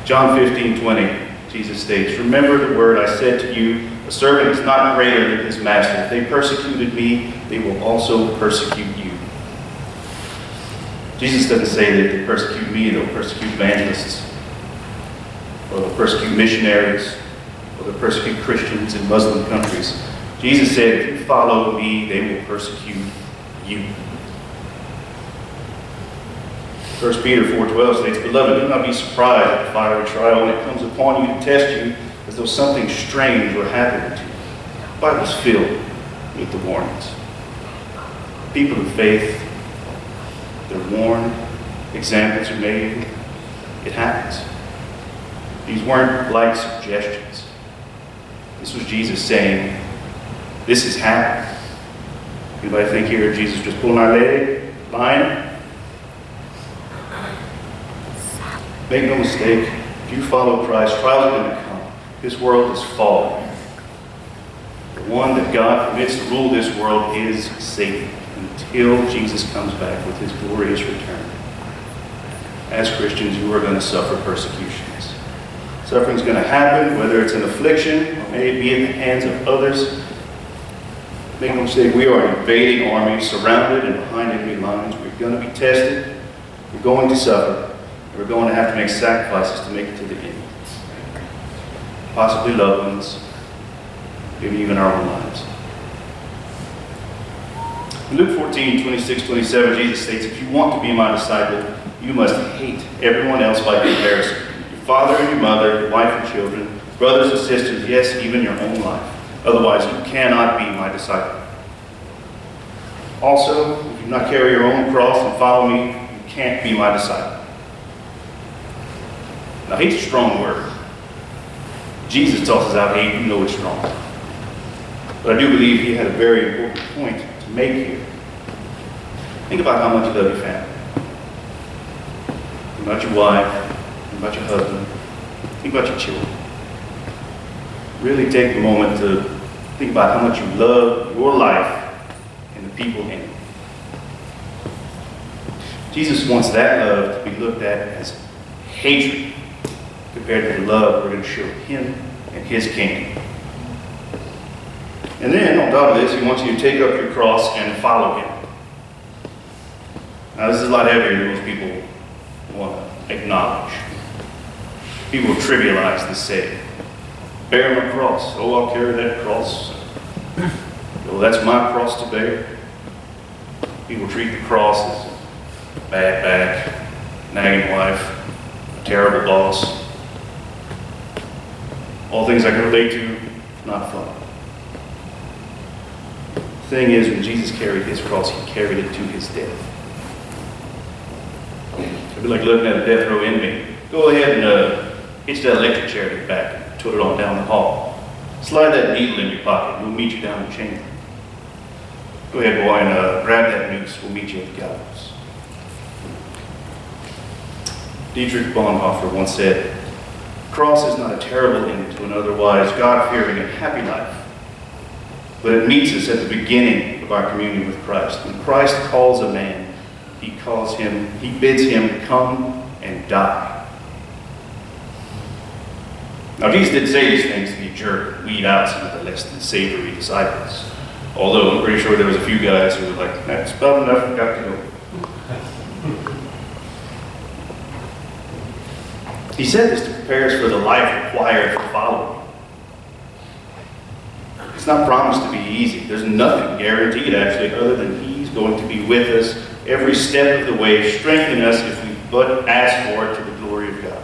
John 15:20, Jesus states, "Remember the word I said to you, a servant is not greater than his master. If they persecuted me, they will also persecute you." Jesus doesn't say that if they persecute me, they'll persecute evangelists, or they'll persecute missionaries, or they'll persecute Christians in Muslim countries. Jesus said, if you follow me, they will persecute you. 1 Peter 4:12 states, "Beloved, do not be surprised at the fiery trial when it comes upon you to test you as though something strange were happening to you." The Bible's filled with the warnings. People of faith, they're warned, examples are made, it happens. These weren't light suggestions. This was Jesus saying, this is happening. Anybody think here Jesus just pulling our leg, lying? Make no mistake, if you follow Christ, trials are going to come. This world is fallen. The one that God permits to rule this world is Satan until Jesus comes back with his glorious return. As Christians, you are going to suffer persecutions. Suffering is going to happen, whether it's an affliction or may it be in the hands of others. Make no mistake, we are an invading army, surrounded and behind enemy lines. We're going to be tested. We're going to suffer. We're going to have to make sacrifices to make it to the end. Possibly loved ones, maybe even our own lives. In Luke 14:26-27, Jesus states, "If you want to be my disciple, you must hate everyone else by comparison. Your father and your mother, your wife and children, brothers and sisters, yes, even your own life. Otherwise, you cannot be my disciple. Also, if you do not carry your own cross and follow me, you can't be my disciple." Now, hate's a strong word. Jesus tosses out hate, you know it's strong. But I do believe he had a very important point to make here. Think about how much you love your family. Think about your wife. Think about your husband. Think about your children. Really take a moment to think about how much you love your life and the people in it. Jesus wants that love to be looked at as hatred compared to the love we're going to show him and his kingdom. And then, on top of this, he wants you to take up your cross and follow him. Now, this is a lot heavier than most people want to acknowledge. People trivialize this saying. Bear my cross. Oh, I'll carry that cross. Oh, that's my cross to bear. People treat the cross as a bad back, nagging wife, a terrible boss. All things I can relate to, not fun. The thing is, when Jesus carried his cross, he carried it to his death. It'd be like looking at a death row inmate. Go ahead and hitch that electric chair to your back and put it on down the hall. Slide that needle in your pocket. We'll meet you down the chamber. Go ahead, boy, and grab that noose. We'll meet you at the gallows. Dietrich Bonhoeffer once said, "Cross is not a terrible end to an otherwise God-fearing and happy life, but it meets us at the beginning of our communion with Christ. When Christ calls a man, he bids him come and die." Now, Jesus didn't say these things to be a jerk and weed out some of the less than savory disciples. Although I'm pretty sure there was a few guys who were like, "That's about enough, we've got to go." He said this to prepare us for the life required for following. It's not promised to be easy. There's nothing guaranteed, actually, other than he's going to be with us every step of the way, strengthening us if we but ask for it to the glory of God.